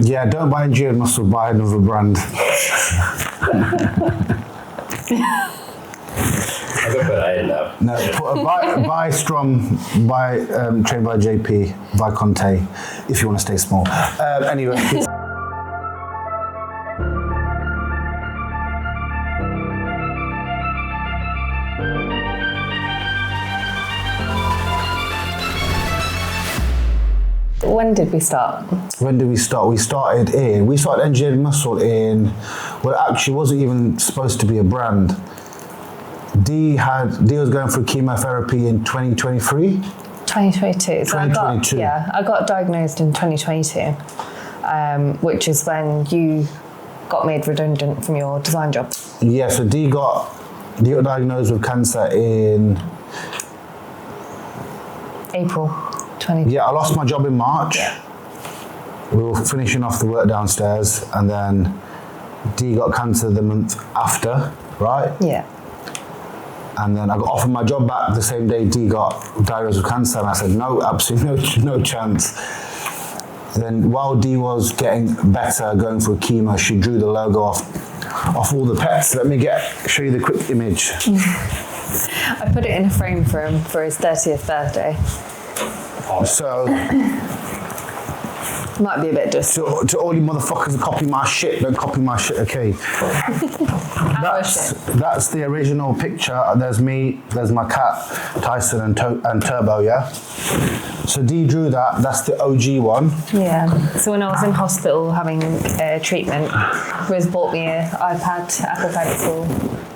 Yeah, don't buy engineered muscle, buy another brand. I could put that in now. No, buy Strom, buy trained by JP, buy Conte, if you want to stay small. Anyway. When did we start? When did we start? We started engineered muscle in, well, actually wasn't even supposed to be a brand. D was going through chemotherapy in 2023. 2022. So 2022. I got diagnosed in 2022, which is when you got made redundant from your design job. Yeah, so D got diagnosed with cancer in April 20. Yeah, I lost my job in March. Yeah. We were finishing off the work downstairs, and then D got cancer the month after, right? Yeah. And then I got offered my job back the same day D got diagnosed with cancer, and I said, no, absolutely no chance. Then while D was getting better, going through chemo, she drew the logo off all the pets. Let me show you the quick image. I put it in a frame for him for his 30th birthday. So, might be a bit dusty. to all you motherfuckers that copy my shit, don't copy my shit, okay? That's the original picture. There's me, there's my cat, Tyson and Turbo, yeah? So D drew that, that's the OG one. Yeah, so when I was in hospital having treatment, Riz bought me an iPad, Apple Pencil,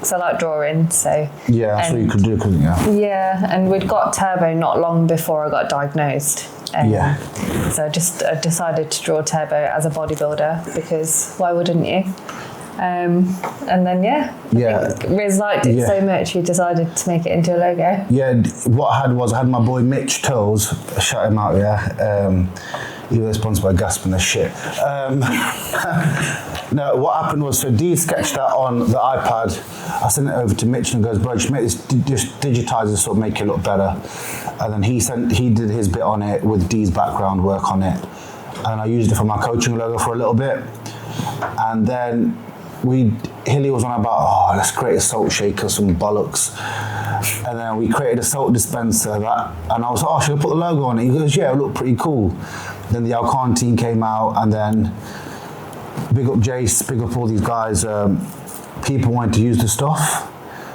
so I like drawing, so... Yeah, that's what you could do, couldn't you? Yeah, and we'd got Turbo not long before I got diagnosed. Yeah. So I decided to draw Turbo as a bodybuilder, because why wouldn't you? And then, I think Riz liked it so much, he decided to make it into a logo. Yeah, what I had my boy Mitch Toes, shout him out, he was sponsored by Gasping the shit. No, what happened was, so D sketched that on the iPad. I sent it over to Mitch and goes, bro, just digitize this, sort of make it look better. And then he did his bit on it with D's background work on it. And I used it for my coaching logo for a little bit. And then Hilly was on about, let's create a salt shaker, some bollocks. And then we created a salt dispenser, and I was like, should I put the logo on it? He goes, yeah, it looked pretty cool. Then the Alcan team came out, and then big up Jace, big up all these guys. People wanted to use the stuff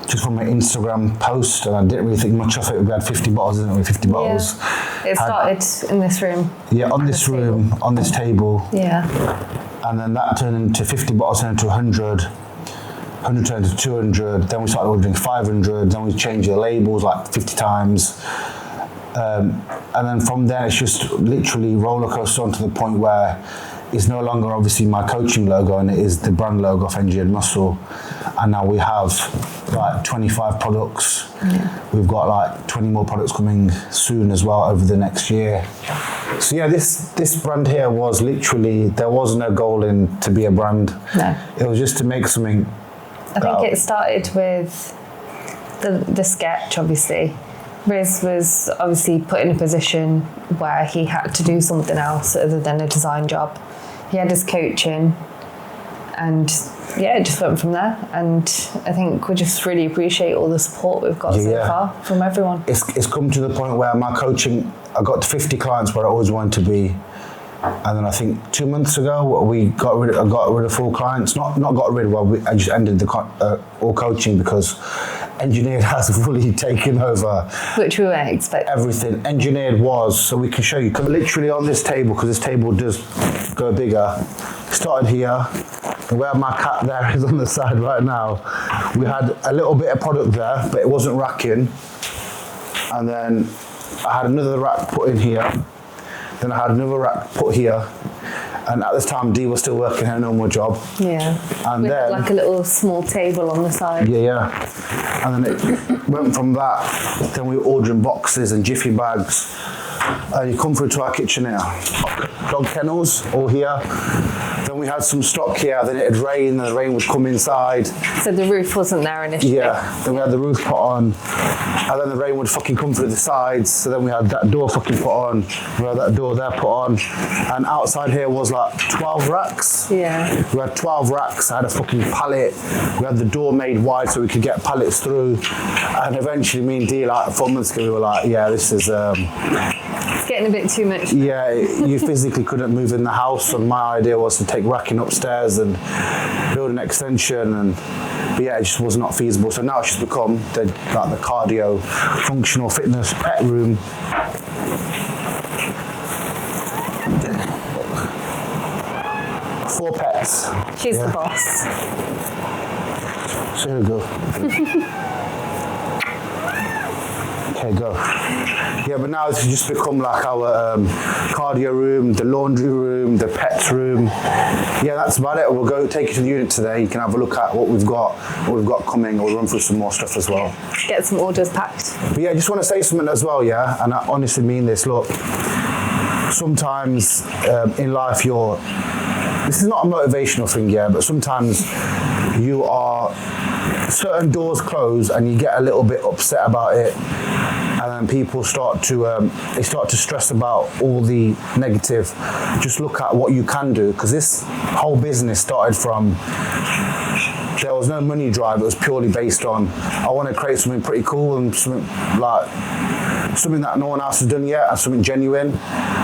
just from my Instagram post, and I didn't really think much of it. We had 50 bottles, didn't we? 50 bottles. Yeah. It started in this room. Yeah, on this room, on this table. Yeah. And then that turned into 50 bottles, turned into 100. 100 turned to 200. Then we started ordering 500. Then we changed the labels like 50 times. And then from there, it's just literally roller coaster on to the point where it's no longer obviously my coaching logo, and it is the brand logo of Engineered Muscle. And now we have like 25 products. Yeah. We've got like 20 more products coming soon as well over the next year. So yeah, this brand here was literally, there was no goal to be a brand. No. It was just to make something. I think it started with the sketch, obviously. Riz was obviously put in a position where he had to do something else other than a design job. He had his coaching, and it just went from there. And I think we just really appreciate all the support we've got so far from everyone. It's come to the point where my coaching, I got to 50 clients where I always wanted to be. And then I think 2 months ago, I got rid of full clients. Not got rid of, I just ended all coaching because Engineered has fully taken over. Which we weren't expecting. Everything. Engineered was, so we can show you, literally on this table, because this table does go bigger. Started here, and where my cat there is on the side right now. We had a little bit of product there, but it wasn't racking. And then I had another rack put in here. Then I had another rack put here, and at this time D was still working her normal job. Yeah. And we then had like a little small table on the side. Yeah. And then it went from that. Then we were ordering boxes and jiffy bags. And you come through to our kitchen here. Dog kennels all here. Then we had some stock here, then it'd rain, and the rain would come inside. So the roof wasn't there initially? Yeah, then we had the roof put on, and then the rain would fucking come through the sides, so then we had that door fucking put on, we had that door there put on, and outside here was like 12 racks. Yeah. We had 12 racks, I had a fucking pallet, we had the door made wide so we could get pallets through, and eventually me and Dee, like 4 months ago, we were like, yeah, this is... It's getting a bit too much. Yeah, you physically couldn't move in the house, and my idea was to take racking upstairs and build an extension, but yeah, it just was not feasible. So now it's just become the cardio, functional fitness pet room. 4 pets. She's the boss. So here we go. Okay, go. Yeah, but now it's just become like our cardio room, the laundry room, the pets room. Yeah, that's about it. We'll go take you to the unit today. You can have a look at what we've got coming. We'll run through some more stuff as well. Get some orders packed. But yeah, I just want to say something as well, yeah, and I honestly mean this. Look, sometimes in life this is not a motivational thing, yeah, but sometimes certain doors close and you get a little bit upset about it, and then people start to stress about all the negative. Just look at what you can do, because this whole business started from, there was no money drive, it was purely based on, I want to create something pretty cool and something that no one else has done yet, and something genuine.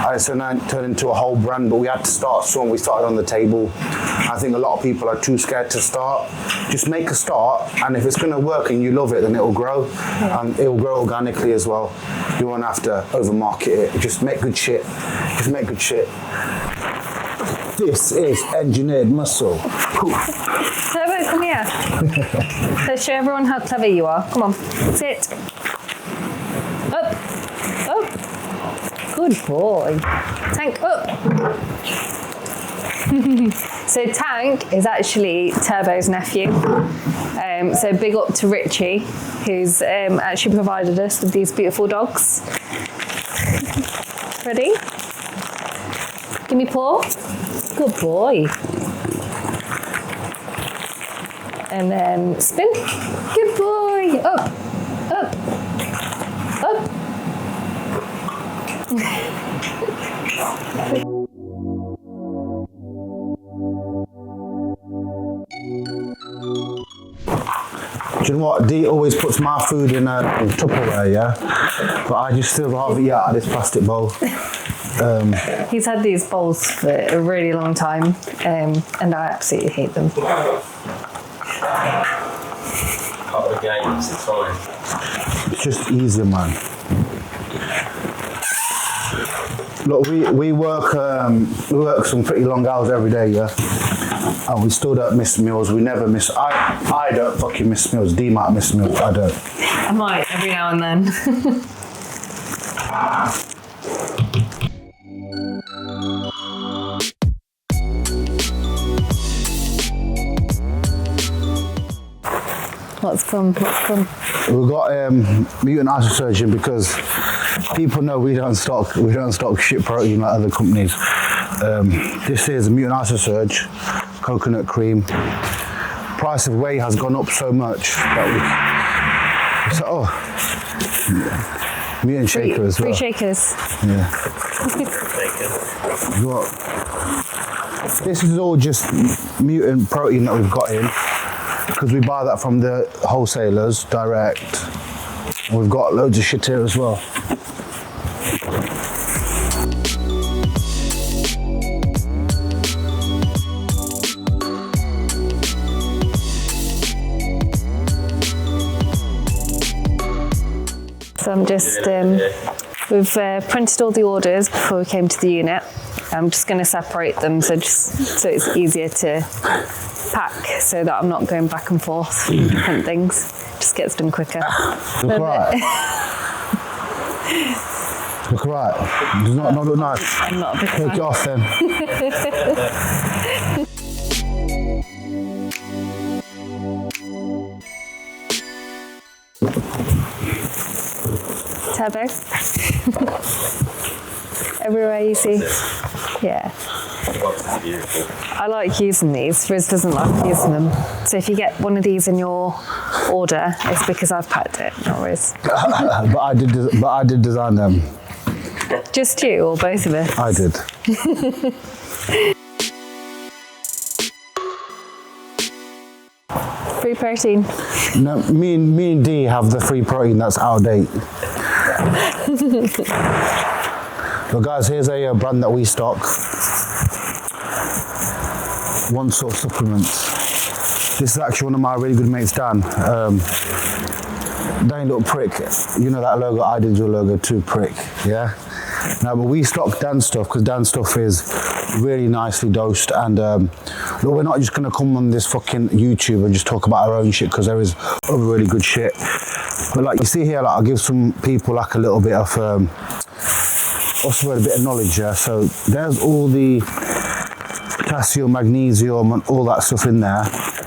And it's turned into a whole brand, but we had to start somewhere. We started on the table. I think a lot of people are too scared to start. Just make a start, and if it's going to work and you love it, then it'll grow, and it'll grow organically as well. You won't have to overmarket it. Just make good shit. Just make good shit. This is engineered muscle. Turbo, come here. Let's show everyone how clever you are. Come on, sit. Up, up. Good boy. Tank up. So Tank is actually Turbo's nephew. So big up to Richie, who's actually provided us with these beautiful dogs. Ready? Give me paw. Good boy. And then spin. Good boy. Up, up, up. Do you know what? Dee always puts my food in a Tupperware, yeah? But I just still rather eat out of this plastic bowl. He's had these bowls for a really long time, and I absolutely hate them. Part of the game, it's fine. It's just easier, man. Look, we work some pretty long hours every day, yeah? And we still don't miss meals. We never miss. I don't fucking miss meals. Dee might miss meals. I don't. I might every now and then. What's come? We've got mutant isosurgeon because people know we don't stock shit protein like other companies. This is a mutant isosurge, coconut cream. Price of whey has gone up so much that mutant shaker as well. Free shakers. Yeah. This is all just mutant protein that we've got in, because we buy that from the wholesalers direct. And we've got loads of shit here as well. So I'm just, we've printed all the orders before we came to the unit. I'm just going to separate them so it's easier to pack, so that I'm not going back and forth with different things. Just gets done quicker. Look right. Look right. Does not look nice. I'm not a big Take it off then. Turbo. Everywhere you see. Yeah. Beautiful. I like using these. Riz doesn't like using them. So if you get one of these in your order, it's because I've packed it, not Riz. but I did design them. Just you or both of us? I did. Free protein. No, me and D have the free protein that's out of date. But guys, here's a brand that we stock. One Source Supplements. This is actually one of my really good mates, Dan. Danny little prick. You know that logo? I did your logo too, prick. Yeah. Now, but we stock Dan's stuff because Dan's stuff is really nicely dosed. And look, we're not just gonna come on this fucking YouTube and just talk about our own shit because there is other really good shit. But like you see here, like I'll give some people like a little bit of also a bit of knowledge. Yeah. So there's all the potassium, magnesium, and all that stuff in there.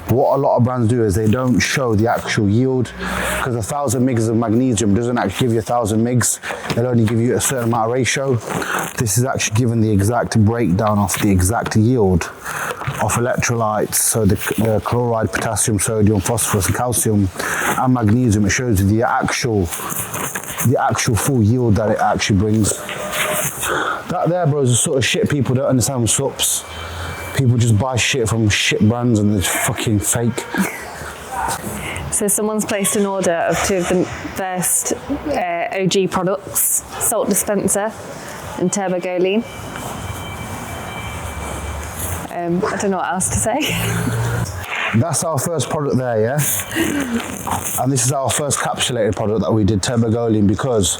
What a lot of brands do is they don't show the actual yield because 1,000 mgs of magnesium doesn't actually give you 1,000 mgs. They'll only give you a certain amount of ratio. This is actually given the exact breakdown of the exact yield of electrolytes. So the chloride, potassium, sodium, phosphorus, and calcium, and magnesium. It shows you the actual full yield that it actually brings. That there, bro, is the sort of shit people don't understand with sups. People just buy shit from shit brands and they're fucking fake. So someone's placed an order of 2 of the best OG products, salt dispenser and turbogoline. I don't know what else to say. That's our first product there, yeah? And this is our first capsulated product that we did, turbogoline, because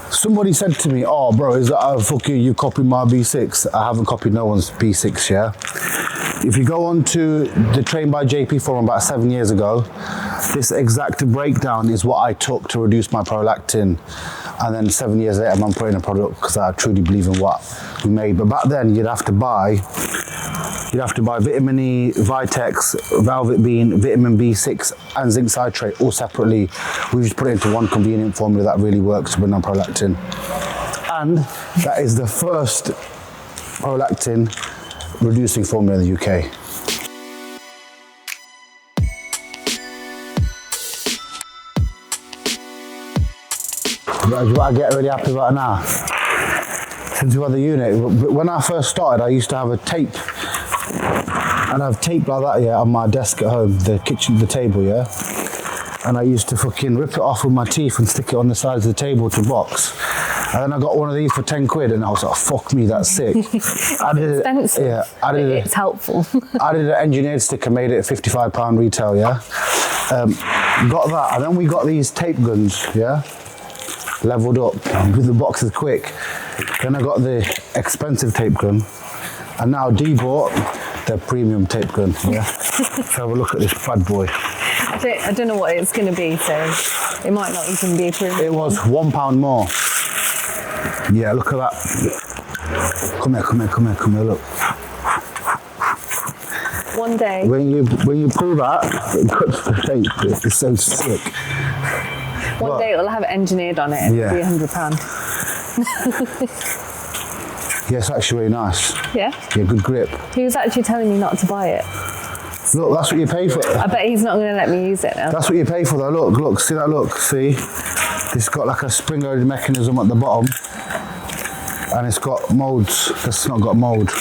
somebody said to me, oh bro, is that fucking you copied my B6? I haven't copied no one's B6, yeah? If you go on to the Train by JP forum about 7 years ago, this exact breakdown is what I took to reduce my prolactin. And then 7 years later, I'm putting a product because I truly believe in what we made. But back then, you'd have to buy vitamin E, Vitex, Velvet Bean, vitamin B6, and zinc citrate all separately. We just put it into one convenient formula that really works to bring down prolactin. And that is the first prolactin reducing formula in the UK. What I get really happy about now, since we had the unit, when I first started, I used to have a tape, and I have tape like that, yeah, on my desk at home, the kitchen, the table, yeah, and I used to fucking rip it off with my teeth and stick it on the sides of the table to box. And then I got one of these for 10 quid and I was like, fuck me, that's sick. I did expensive. Yeah, it's helpful. I did an engineered sticker, made it at £55 retail, yeah. Got that, and then we got these tape guns, yeah, leveled up with the boxes quick. Then I got the expensive tape gun, and now D bought the premium tape gun, yeah. So have a look at this bad boy. I don't know what it's going to be, so it might not even be premium. It was £1 more. Yeah, look at that. Come here, look. One day. When you pull that, it cuts the tape. It's so sick. One day it'll have it engineered on it and it'll be £100. Yeah, it's actually really nice. Yeah? Yeah, good grip. He was actually telling me not to buy it. Look, that's what you pay for. I bet he's not going to let me use it now. That's what you pay for though. Look, see that, look, see? This got like a spring-loaded mechanism at the bottom. And it's got molds. It's not got mold.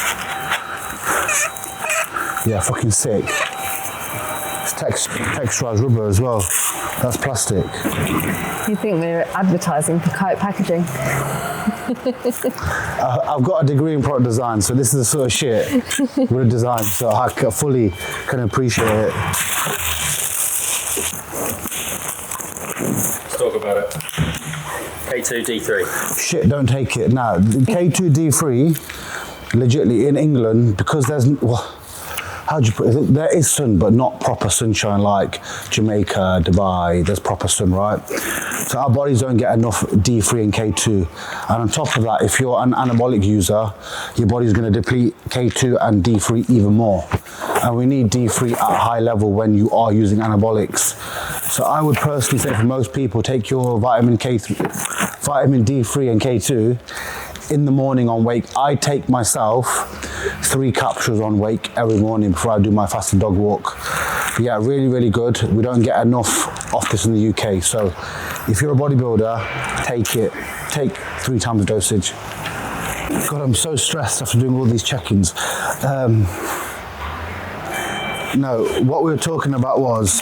Yeah, fucking sick. It's texturized rubber as well. That's plastic. You think we're advertising for kite packaging? I've got a degree in product design, so this is the sort of shit with a design, so I fully can appreciate it. Let's talk about it. K2D3. Shit, don't take it. Now, K2D3, legitimately in England, because there's, well, how do you put it? There is sun, but not proper sunshine like Jamaica, Dubai. There's proper sun, right? So our bodies don't get enough D3 and K2. And on top of that, if you're an anabolic user, your body's going to deplete K2 and D3 even more. And we need D3 at a high level when you are using anabolics. So I would personally say for most people, take your vitamin D3 and K2 in the morning on wake. I take myself 3 capsules on wake every morning before I do my fasted dog walk. But yeah, really, really good. We don't get enough of this in the UK. So if you're a bodybuilder, take it. Take 3 times the dosage. God, I'm so stressed after doing all these check-ins. No, what we were talking about was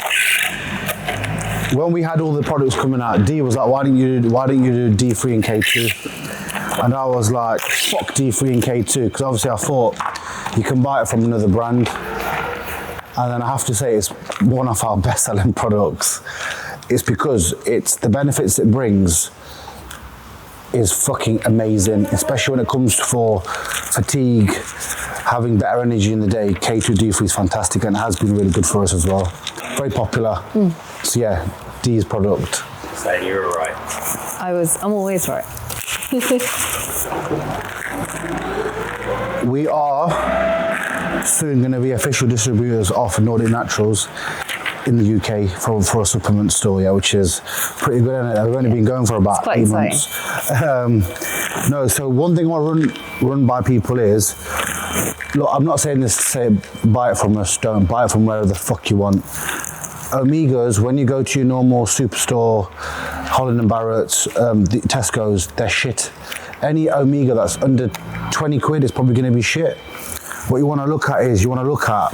when we had all the products coming out, D was like, why didn't you do D3 and K2? And I was like, fuck D3 and K2, because obviously I thought you can buy it from another brand. And then I have to say it's one of our best selling products. It's because it's the benefits it brings is fucking amazing, especially when it comes for fatigue, having better energy in the day. K2 D3 is fantastic and it has been really good for us as well. Very popular. So yeah, D's product. So you were right. I'm always right. We are soon going to be official distributors of Nordic Naturals in the UK for a supplement store, yeah, which is pretty good, isn't it? We've only been going for about 8 months. No, so one thing I want to run by people is, look, I'm not saying this to say buy it from us, don't buy it from wherever the fuck you want. Omegas, when you go to your normal superstore, Holland & Barrett's, the Tesco's, they're shit. Any Omega that's under 20 quid is probably going to be shit. What you want to look at is, you want to look at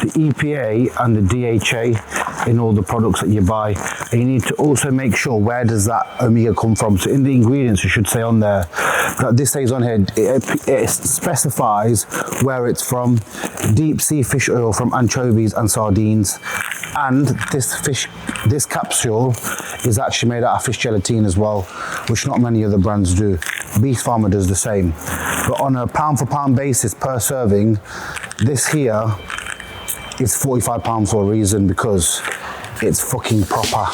the EPA and the DHA in all the products that you buy, and you need to also make sure where does that omega come from. So in the ingredients you should say on there, that this says on here, it specifies where it's from. Deep sea fish oil from anchovies and sardines, and this capsule is actually made out of fish gelatin as well, which not many other brands do. Beast Farmer does the same, but on a pound for pound basis per serving, this here is £45 for a reason, because it's fucking proper.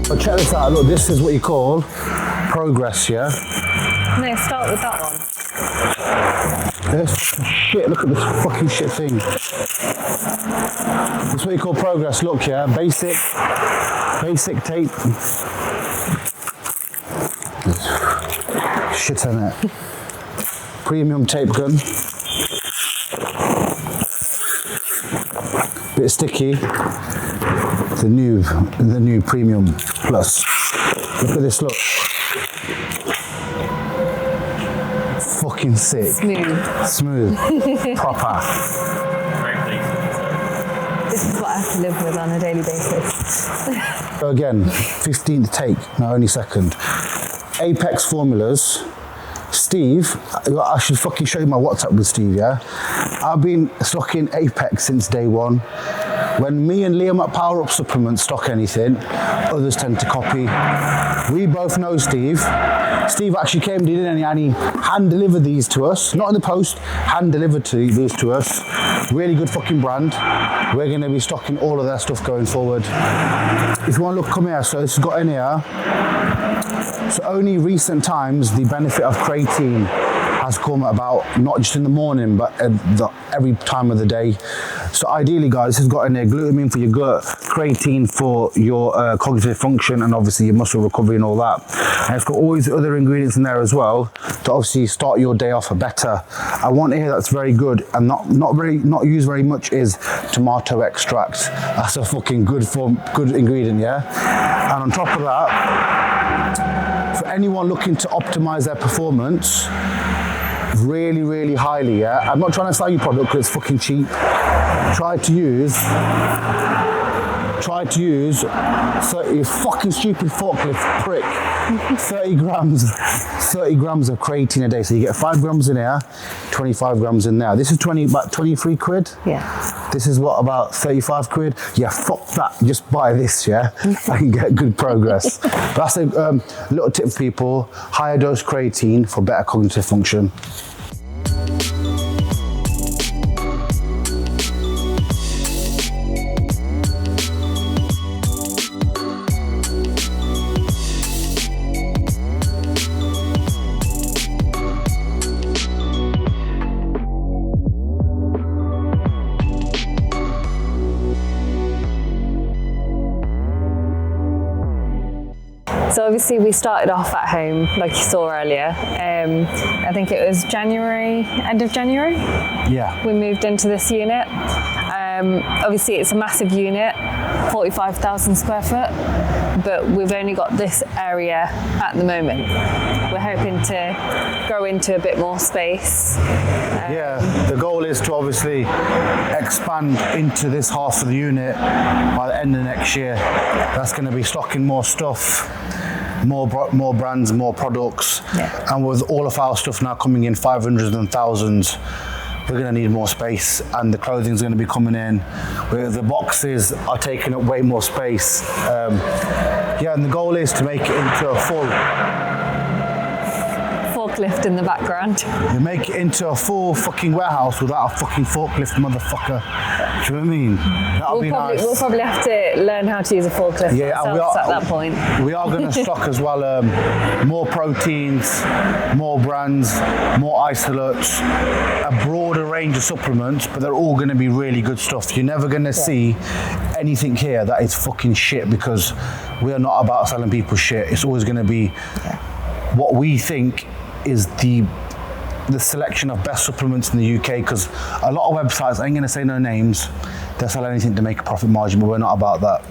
So check this out, look, this is what you call progress, yeah? No, start with that one. This shit, look at this fucking shit thing. This is what you call progress, look, yeah? Basic tape. Shit in it. Premium tape gun. Bit sticky. The new Premium Plus. Look at this, look. Fucking sick. Smooth. Proper. Very pleased. This is what I have to live with on a daily basis. So again, 15th take, no, only second. Apex Formulas. Steve, I should fucking show you my WhatsApp with Steve, yeah? I've been stocking Apex since day one. When me and Liam at Power Up Supplements stock anything, others tend to copy. We both know Steve. Steve actually came in and he hand delivered these to us, not in the post, hand delivered these to us. Really good fucking brand. We're going to be stocking all of their stuff going forward. If you want to look, come here. So this has got in here. So only recent times the benefit of creatine has come about, not just in the morning, but every time of the day. So ideally, guys, this has got in there glutamine for your gut, creatine for your cognitive function, and obviously your muscle recovery and all that. And it's got all these other ingredients in there as well to obviously start your day off better. I want to hear that's very good and not used very much is tomato extract. That's a fucking good ingredient, yeah. And on top of that, for anyone looking to optimize their performance, really highly, yeah. I'm not trying to sell you product because it's fucking cheap. Try to use 30 fucking stupid forklift prick. 30 grams of creatine a day. So you get 5 grams in here, 25 grams in there. This is about 23 quid. Yeah. This is what, about 35 quid? Yeah, fuck that. Just buy this, yeah? And get good progress. That's a little tip for people. Higher dose creatine for better cognitive function. So obviously we started off at home, like you saw earlier. I think it was January, end of January. Yeah. We moved into this unit. Obviously it's a massive unit, 45,000 square foot, but we've only got this area at the moment. We're hoping to grow into a bit more space. Yeah, the goal is to obviously expand into this half of the unit by the end of next year. That's going to be stocking more stuff, more brands, more products, and with all of our stuff now coming in 500s and thousands, we're going to need more space, and the clothing's going to be coming in. The boxes are taking up way more space. And the goal is to make it into a full forklift in the background. You make it into a full fucking warehouse without a fucking forklift, motherfucker. Do you know what I mean? That'll be nice. We'll probably have to learn how to use a forklift ourselves at that point. We are going to stock as well more proteins, more brands, more isolates, a broader range of supplements, but they're all going to be really good stuff. You're never going to see anything here that is fucking shit, because we are not about selling people shit. It's always going to be what we think is the selection of best supplements in the UK, because a lot of websites, I ain't going to say no names, they'll sell anything to make a profit margin, but we're not about that.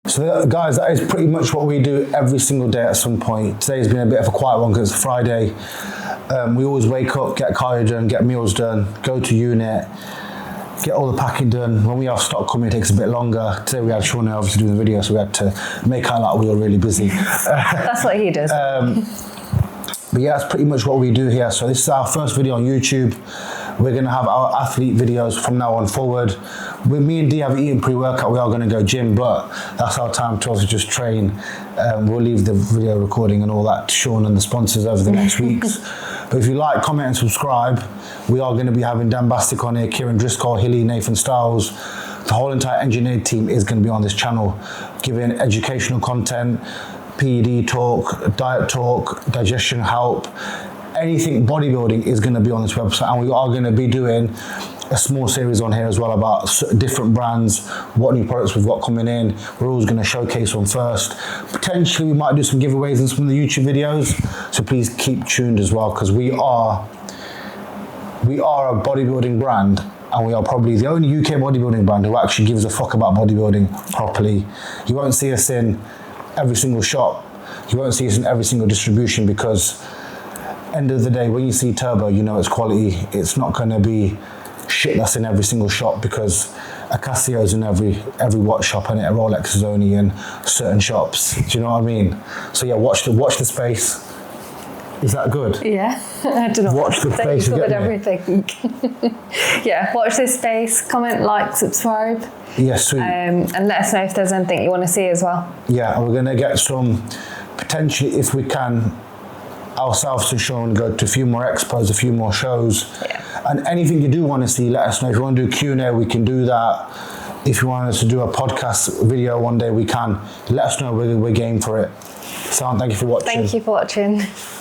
So guys, that is pretty much what we do every single day at some point. Today's been a bit of a quiet one because it's Friday. We always wake up, get cardio done, get meals done, go to unit, get all the packing done. When we have stock coming, it takes a bit longer. Today we had Sean obviously doing the video, so we had to make out like we were really busy. That's what he does. But yeah, that's pretty much what we do here. So this is our first video on YouTube. We're going to have our athlete videos from now on forward. Me and Dee have eaten pre-workout. We are going to go gym, but that's our time to also just train. We'll leave the video recording and all that to Sean and the sponsors over the next weeks. But if you like, comment and subscribe. We are going to be having Dan Bastick on here, Kieran Driscoll, Hilly, Nathan Stiles. The whole entire engineering team is going to be on this channel, giving educational content, PED talk, diet talk, digestion help, anything bodybuilding is going to be on this website, and we are going to be doing a small series on here as well about different brands, what new products we've got coming in. We're always going to showcase them first. Potentially we might do some giveaways in some of the YouTube videos, so please keep tuned as well, because we are a bodybuilding brand, and we are probably the only UK bodybuilding brand who actually gives a fuck about bodybuilding properly. You won't see us in every single shop, you won't see us in every single distribution, because end of the day, when you see Turbo, you know it's quality. It's not going to be shit that's in every single shop, because a Casio's in every watch shop, and a Rolex is only in certain shops. Do you know what I mean? So yeah, watch the space. Is that good? Yeah, I don't know. Watch the space. You covered everything. Yeah, watch this space, comment, like, subscribe. Yeah, sweet. And let us know if there's anything you want to see as well. Yeah, and we're going to get some, potentially, if we can, ourselves to show and go to a few more expos, a few more shows. Yeah. And anything you do want to see, let us know. If you want to do Q&A, we can do that. If you want us to do a podcast video one day, we can. Let us know. We're game for it. So thank you for watching. Thank you for watching.